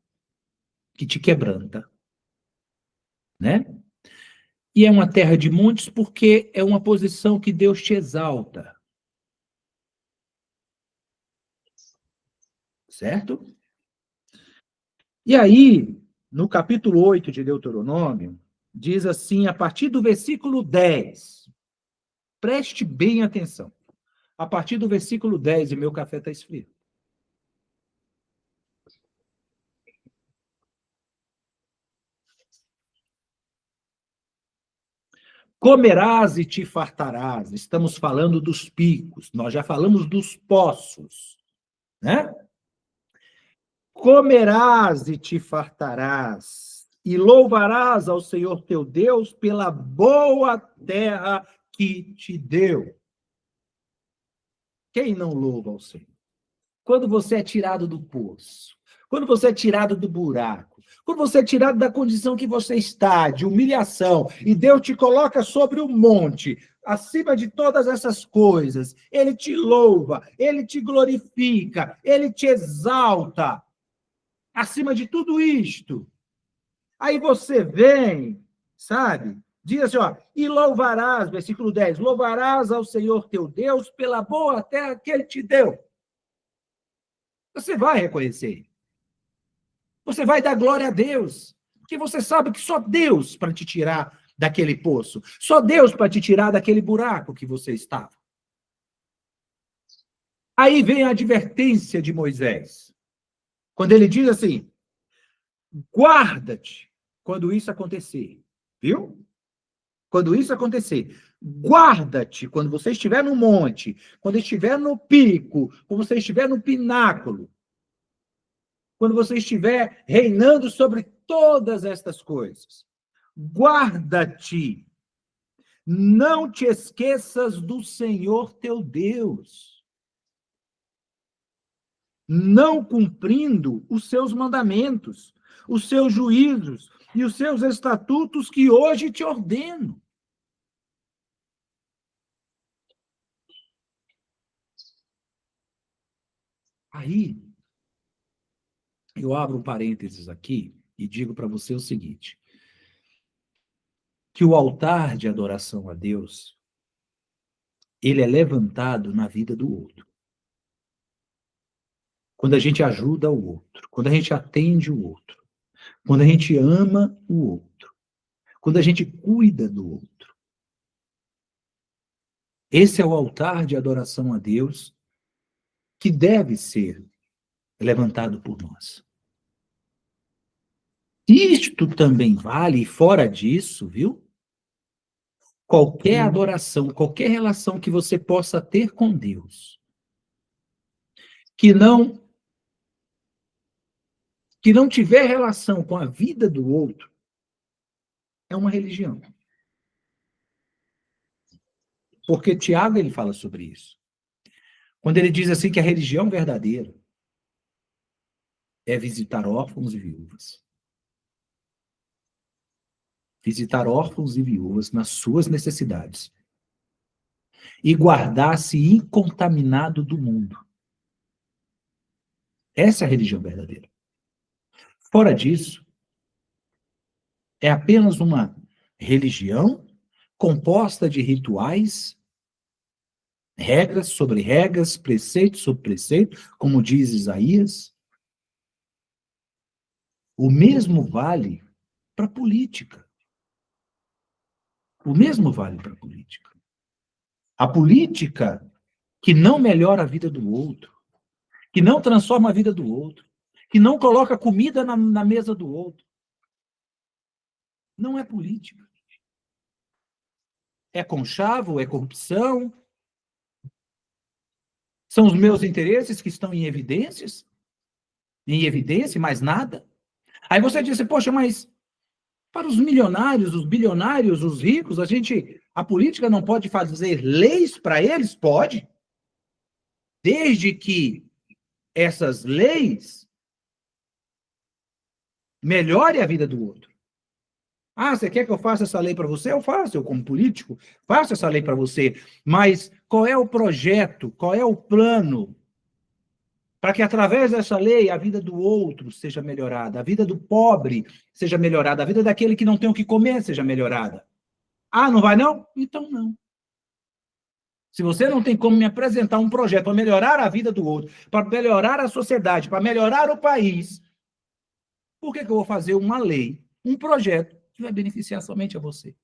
que te quebranta, né? E é uma terra de montes porque é uma posição que Deus te exalta. Certo? E aí, no capítulo 8 de Deuteronômio, diz assim, a partir do versículo 10, preste bem atenção. A partir do versículo 10, e meu café está esfriando. Comerás e te fartarás. Estamos falando dos picos, nós já falamos dos poços, né? Comerás e te fartarás, e louvarás ao Senhor teu Deus pela boa terra que te deu. Quem não louva ao Senhor? Quando você é tirado do poço, quando você é tirado do buraco, quando você é tirado da condição que você está, de humilhação, e Deus te coloca sobre o monte, acima de todas essas coisas, Ele te louva, Ele te glorifica, Ele te exalta, acima de tudo isto. Aí você vem, sabe? Diz assim, ó, e louvarás, versículo 10, louvarás ao Senhor teu Deus pela boa terra que Ele te deu. Você vai reconhecer. Você vai dar glória a Deus. Porque você sabe que só Deus para te tirar daquele poço. Só Deus para te tirar daquele buraco que você estava. Aí vem a advertência de Moisés. Quando ele diz assim, guarda-te quando isso acontecer. Viu? Quando isso acontecer, guarda-te quando você estiver no monte, quando estiver no pico, quando você estiver no pináculo, quando você estiver reinando sobre todas estas coisas. Guarda-te. Não te esqueças do Senhor teu Deus, não cumprindo os seus mandamentos, os seus juízos e os seus estatutos que hoje te ordeno. Aí, eu abro um parênteses aqui e digo para você o seguinte. que o altar de adoração a Deus, ele é levantado na vida do outro. Quando a gente ajuda o outro, quando a gente atende o outro, quando a gente ama o outro, quando a gente cuida do outro. Esse é o altar de adoração a Deus que deve ser levantado por nós. Isto também vale, fora disso, viu? Qualquer adoração, qualquer relação que você possa ter com Deus, que não tiver relação com a vida do outro, é uma religião. Porque Tiago, ele fala sobre isso. Quando ele diz assim que a religião verdadeira é visitar órfãos e viúvas. Visitar órfãos e viúvas nas suas necessidades. E guardar-se incontaminado do mundo. Essa é a religião verdadeira. Fora disso, é apenas uma religião composta de rituais, regras sobre regras, preceito sobre preceito, como diz Isaías. O mesmo vale para a política. O mesmo vale para a política. A política que não melhora a vida do outro, que não transforma a vida do outro, que não coloca comida na mesa do outro, não é política. É conchavo, é corrupção. São os meus interesses que estão em evidência, e mais nada. Aí você diz, poxa, mas para os milionários, os bilionários, os ricos, a política não pode fazer leis para eles? Pode. Desde que essas leis melhorem a vida do outro. Ah, você quer que eu faça essa lei para você? Eu faço, eu como político, faço essa lei para você. Mas qual é o projeto, qual é o plano para que através dessa lei a vida do outro seja melhorada, a vida do pobre seja melhorada, a vida daquele que não tem o que comer seja melhorada? Ah, não vai não? Então não. Se você não tem como me apresentar um projeto para melhorar a vida do outro, para melhorar a sociedade, para melhorar o país, por que eu vou fazer uma lei, um projeto que vai beneficiar somente a você?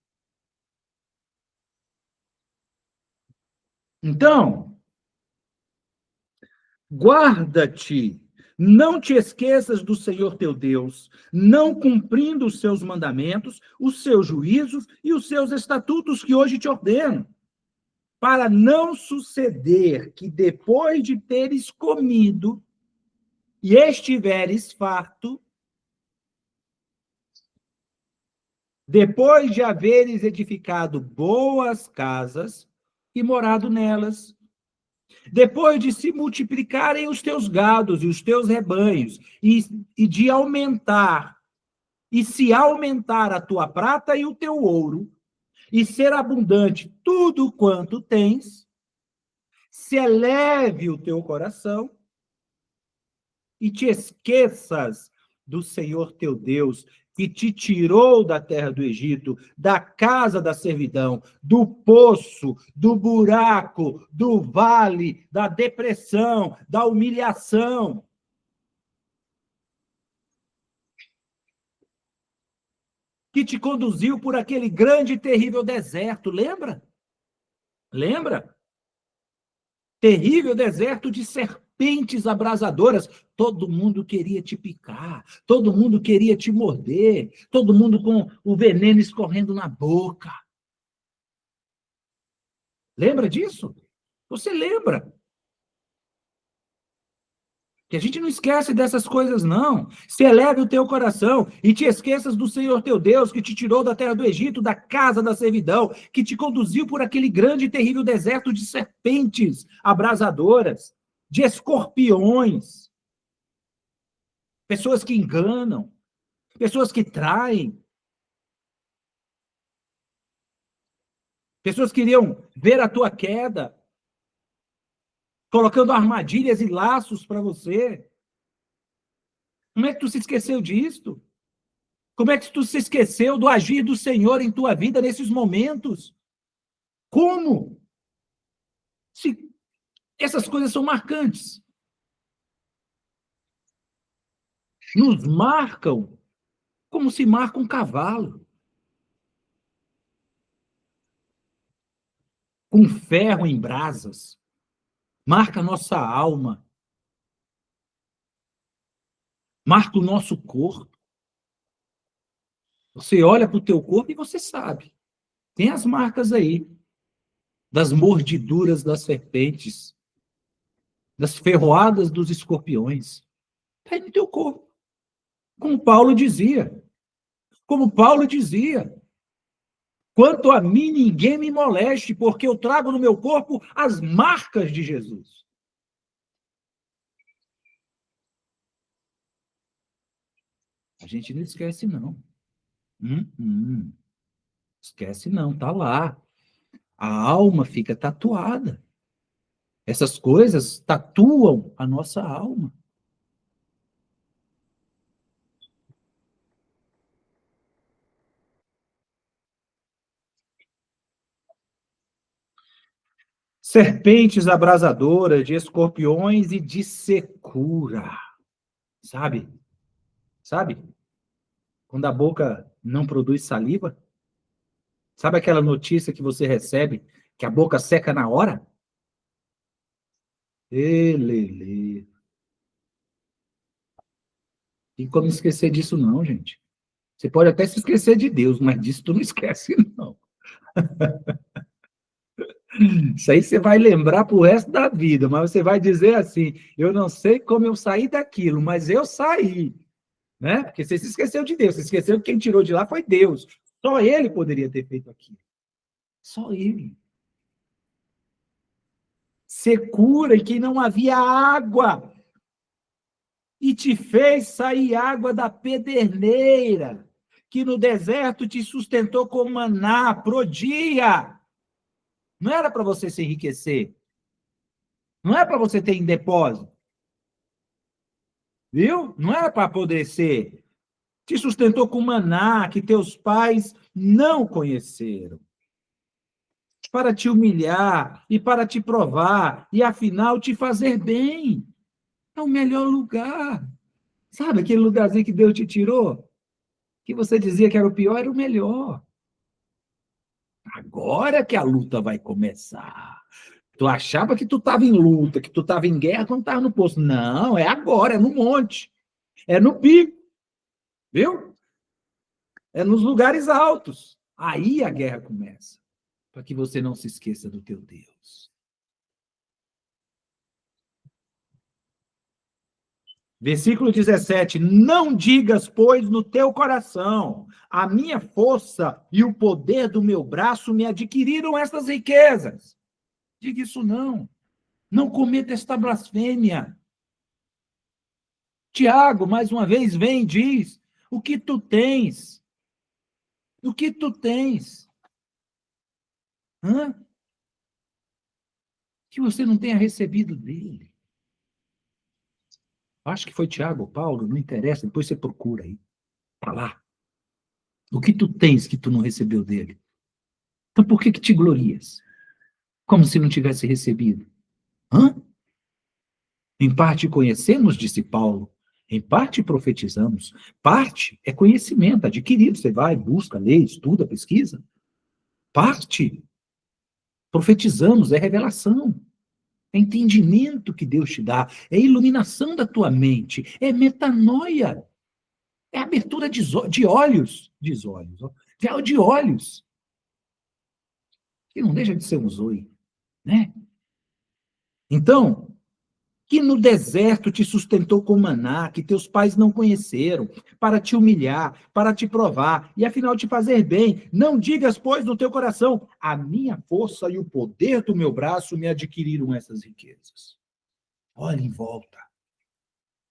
Então, guarda-te, não te esqueças do Senhor teu Deus, não cumprindo os seus mandamentos, os seus juízos e os seus estatutos que hoje te ordeno, para não suceder que depois de teres comido e estiveres farto, depois de haveres edificado boas casas e morado nelas, depois de se multiplicarem os teus gados e os teus rebanhos, e de aumentar, e se aumentar a tua prata e o teu ouro, e ser abundante tudo quanto tens, se eleve o teu coração, e te esqueças do Senhor teu Deus, que te tirou da terra do Egito, da casa da servidão, do poço, do buraco, do vale, da depressão, da humilhação. Que te conduziu por aquele grande e terrível deserto, lembra? Lembra? Terrível deserto de serpentes abrasadoras. Todo mundo queria te picar, todo mundo queria te morder, todo mundo com o veneno escorrendo na boca. Lembra disso? Você lembra? Que a gente não esquece dessas coisas, não. Se eleve o teu coração e te esqueças do Senhor teu Deus, que te tirou da terra do Egito, da casa da servidão, que te conduziu por aquele grande e terrível deserto de serpentes abrasadoras, de escorpiões, pessoas que enganam, pessoas que traem, pessoas que queriam ver a tua queda, colocando armadilhas e laços para você. Como é que tu se esqueceu disto? Como é que tu se esqueceu do agir do Senhor em tua vida nesses momentos? Como? Se essas coisas são marcantes. Nos marcam como se marca um cavalo. Com ferro em brasas. Marca a nossa alma. Marca o nosso corpo. Você olha para o teu corpo e você sabe. Tem as marcas aí. Das mordiduras das serpentes. Das ferroadas dos escorpiões. Está aí no teu corpo. Como Paulo dizia. Quanto a mim, ninguém me moleste, porque eu trago no meu corpo as marcas de Jesus. A gente não esquece, não. Esquece, não. Tá lá. A alma fica tatuada. Essas coisas tatuam a nossa alma. Serpentes abrasadoras, de escorpiões e de secura. Sabe? Sabe? Quando a boca não produz saliva? Sabe aquela notícia que você recebe que a boca seca na hora? Lelê. Tem como esquecer disso não, gente. Você pode até se esquecer de Deus, mas disso tu não esquece, não. Isso aí você vai lembrar pro resto da vida, mas você vai dizer assim, eu não sei como eu saí daquilo, mas eu saí, né? Porque você se esqueceu de Deus, você esqueceu que quem tirou de lá foi Deus. Só ele poderia ter feito aquilo. Só ele. Secura em que não havia água, e te fez sair água da pederneira, que no deserto te sustentou com maná, pro dia. Não era para você se enriquecer. Não é para você ter em depósito. Viu? Não era para apodrecer. Te sustentou com maná que teus pais não conheceram. Para te humilhar e para te provar e, afinal, te fazer bem. É o melhor lugar. Sabe aquele lugarzinho que Deus te tirou? Que você dizia que era o pior, era o melhor. Agora que a luta vai começar. Tu achava que tu estava em luta, que tu estava em guerra quando estava no poço. Não, é agora, é no monte. É no pico. Viu? É nos lugares altos. Aí a guerra começa. Para que você não se esqueça do teu Deus. Versículo 17. Não digas, pois, no teu coração, a minha força e o poder do meu braço me adquiriram estas riquezas. Diga isso não. Não cometa esta blasfêmia. Tiago, mais uma vez, vem e diz, o que tu tens? O que tu tens? Que você não tenha recebido dele. Acho que foi Tiago ou Paulo, não interessa, depois você procura aí. Está lá. O que tu tens que tu não recebeu dele? Então por que te glorias? Como se não tivesse recebido. Em parte conhecemos, disse Paulo. Em parte profetizamos. Parte é conhecimento adquirido. Você vai, busca, lê, estuda, pesquisa. Parte profetizamos, é revelação. É entendimento que Deus te dá. É iluminação da tua mente. É metanoia. É abertura de olhos. De olhos. Que não deixa de ser um zoe. Né? Então, que no deserto te sustentou com maná, que teus pais não conheceram, para te humilhar, para te provar, e afinal te fazer bem. Não digas, pois, no teu coração, a minha força e o poder do meu braço me adquiriram essas riquezas. Olhe em volta.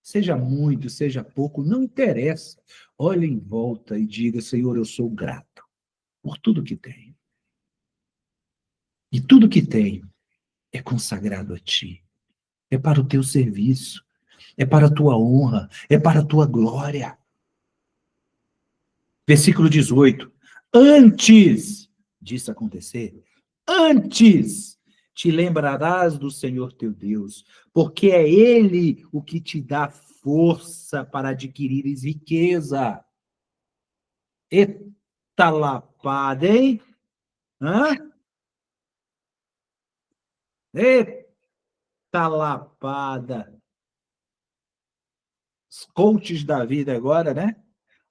Seja muito, seja pouco, não interessa. Olhe em volta e diga, Senhor, eu sou grato por tudo que tenho. E tudo que tenho é consagrado a ti. É para o teu serviço, é para a tua honra, é para a tua glória. Versículo 18. Antes disso acontecer, antes te lembrarás do Senhor teu Deus, porque é Ele o que te dá força para adquirires riqueza. Eita lapada, hein? Hã? Eita lapada. Os coaches da vida agora, né?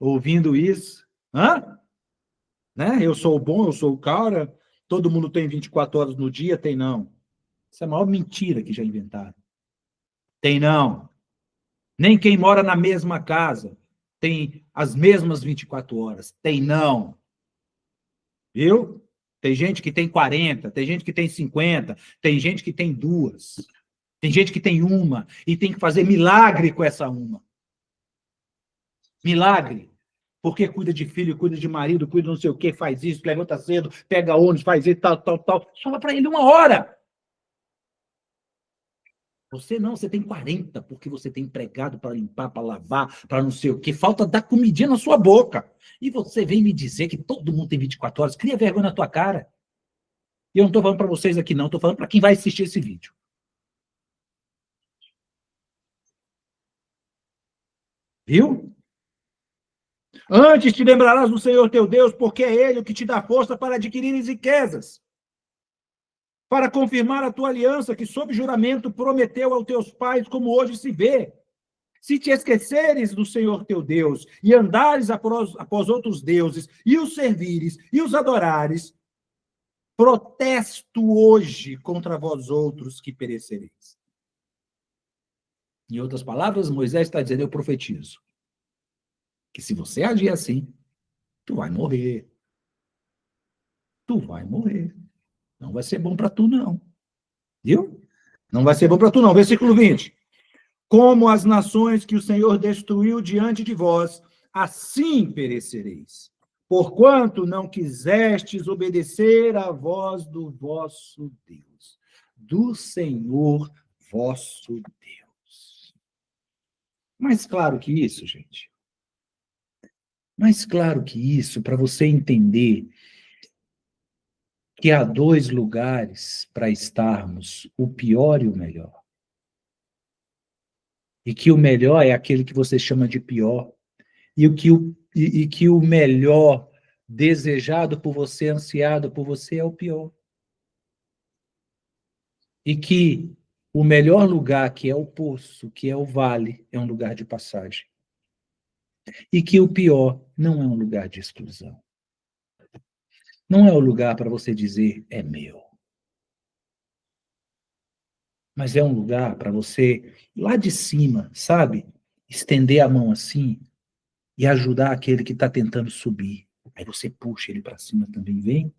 Ouvindo isso. Hã? Né? Eu sou o bom, eu sou o cara. Todo mundo tem 24 horas no dia? Tem não. Isso é a maior mentira que já inventaram. Tem não. Nem quem mora na mesma casa tem as mesmas 24 horas. Tem não. Viu? Tem gente que tem 40, tem gente que tem 50, tem gente que tem 2, tem gente que tem uma, e tem que fazer milagre com essa uma. Milagre. Porque cuida de filho, cuida de marido, cuida não sei o quê, faz isso, levanta cedo, pega ônibus, faz isso, tal, tal, tal. Sobra para ele 1 hora. Você não, você tem 40, porque você tem empregado para limpar, para lavar, para não sei o quê. Falta dar comidinha na sua boca. E você vem me dizer que todo mundo tem 24 horas. Cria vergonha na tua cara. E eu não estou falando para vocês aqui, não. Estou falando para quem vai assistir esse vídeo. Viu? Antes te lembrarás do Senhor teu Deus, porque é Ele o que te dá força para adquirir riquezas, para confirmar a tua aliança que, sob juramento, prometeu aos teus pais, como hoje se vê. Se te esqueceres do Senhor teu Deus e andares após outros deuses, e os servires, e os adorares, protesto hoje contra vós outros que perecereis. Em outras palavras, Moisés está dizendo, eu profetizo, que se você agir assim, tu vai morrer. Tu vai morrer. Não vai ser bom para tu, não. Viu? Não vai ser bom para tu, não. Versículo 20. Como as nações que o Senhor destruiu diante de vós, assim perecereis. Porquanto não quisestes obedecer à voz do vosso Deus, do Senhor vosso Deus. Mais claro que isso, gente. Mais claro que isso, para você entender que há 2 lugares para estarmos, o pior e o melhor. E que o melhor é aquele que você chama de pior. E que o melhor desejado por você, ansiado por você, é o pior. E que o melhor lugar, que é o poço, que é o vale, é um lugar de passagem. E que o pior não é um lugar de exclusão. Não é o lugar para você dizer, é meu. Mas é um lugar para você, lá de cima, sabe? Estender a mão assim e ajudar aquele que está tentando subir. Aí você puxa ele para cima também, vem.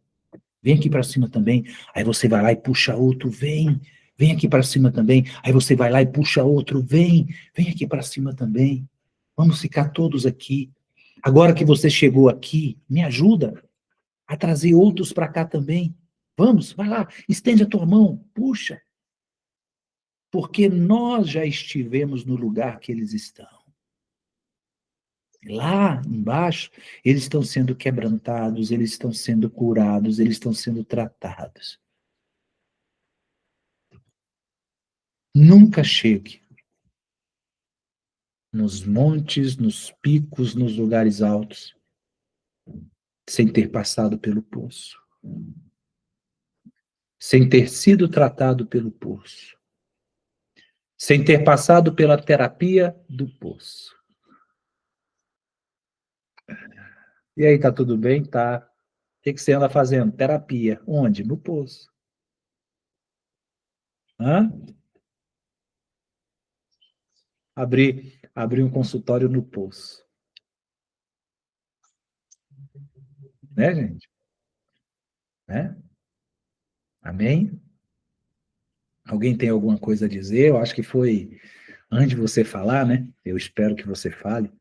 Vem aqui para cima também. Aí você vai lá e puxa outro, vem. Vem aqui para cima também. Aí você vai lá e puxa outro, vem. Vem aqui para cima também. Vamos ficar todos aqui. Agora que você chegou aqui, me ajuda a trazer outros para cá também. Vamos, vai lá, estende a tua mão, puxa. Porque nós já estivemos no lugar que eles estão. Lá embaixo, eles estão sendo quebrantados, eles estão sendo curados, eles estão sendo tratados. Nunca chegue nos montes, nos picos, nos lugares altos, sem ter passado pelo poço. Sem ter sido tratado pelo poço. Sem ter passado pela terapia do poço. E aí, tá tudo bem? Tá. O que você anda fazendo? Terapia. Onde? No poço. Hã? Abrir um consultório no poço. Né, gente? Né? Amém? Alguém tem alguma coisa a dizer? Eu acho que foi, antes de você falar, né? Eu espero que você fale.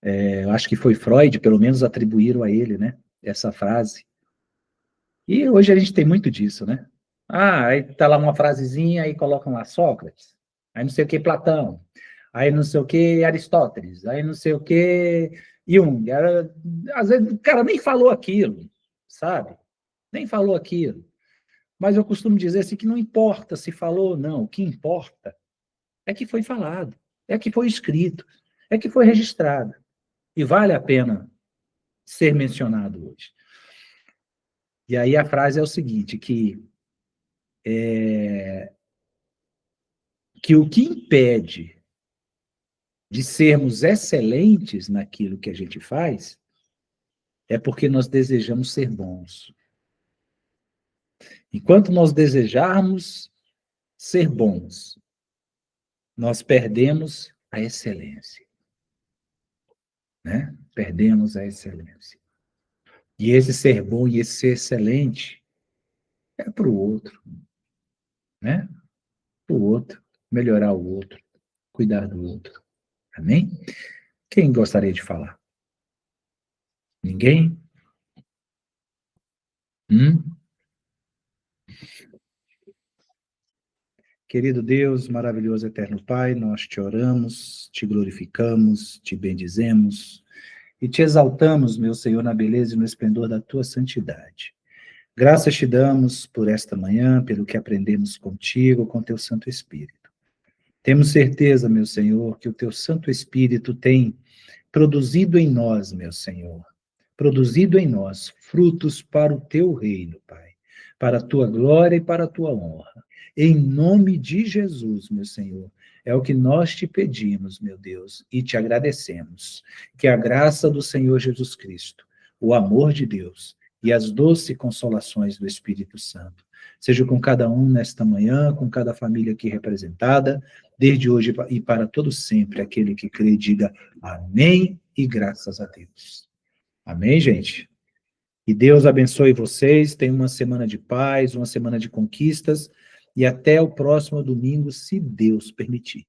Eu acho que foi Freud, pelo menos atribuíram a ele, né? Essa frase. E hoje a gente tem muito disso, né? Ah, aí tá lá uma frasezinha, aí colocam lá Sócrates, aí não sei o que Platão, aí não sei o que Aristóteles, aí não sei o que Às vezes o cara nem falou aquilo, sabe? Nem falou aquilo. Mas eu costumo dizer assim que não importa se falou ou não, o que importa é que foi falado, é que foi escrito, é que foi registrado. E vale a pena ser mencionado hoje. E aí a frase é o seguinte, que o que impede de sermos excelentes naquilo que a gente faz é porque nós desejamos ser bons. Enquanto nós desejarmos ser bons, nós perdemos a excelência. Né? Perdemos a excelência. E esse ser bom e esse ser excelente é para o outro. Né? Para o outro, melhorar o outro, cuidar do outro. Amém? Quem gostaria de falar? Ninguém? Querido Deus, maravilhoso eterno Pai, nós te oramos, te glorificamos, te bendizemos e te exaltamos, meu Senhor, na beleza e no esplendor da tua santidade. Graças te damos por esta manhã, pelo que aprendemos contigo, com teu Santo Espírito. Temos certeza, meu Senhor, que o teu Santo Espírito tem produzido em nós, meu Senhor, produzido em nós frutos para o teu reino, Pai, para a tua glória e para a tua honra. Em nome de Jesus, meu Senhor, é o que nós te pedimos, meu Deus, e te agradecemos. Que a graça do Senhor Jesus Cristo, o amor de Deus e as doces consolações do Espírito Santo seja com cada um nesta manhã, com cada família aqui representada, desde hoje e para todo sempre. Aquele que crê, diga amém e graças a Deus. Amém, gente? E Deus abençoe vocês, tenham uma semana de paz, uma semana de conquistas, e até o próximo domingo, se Deus permitir.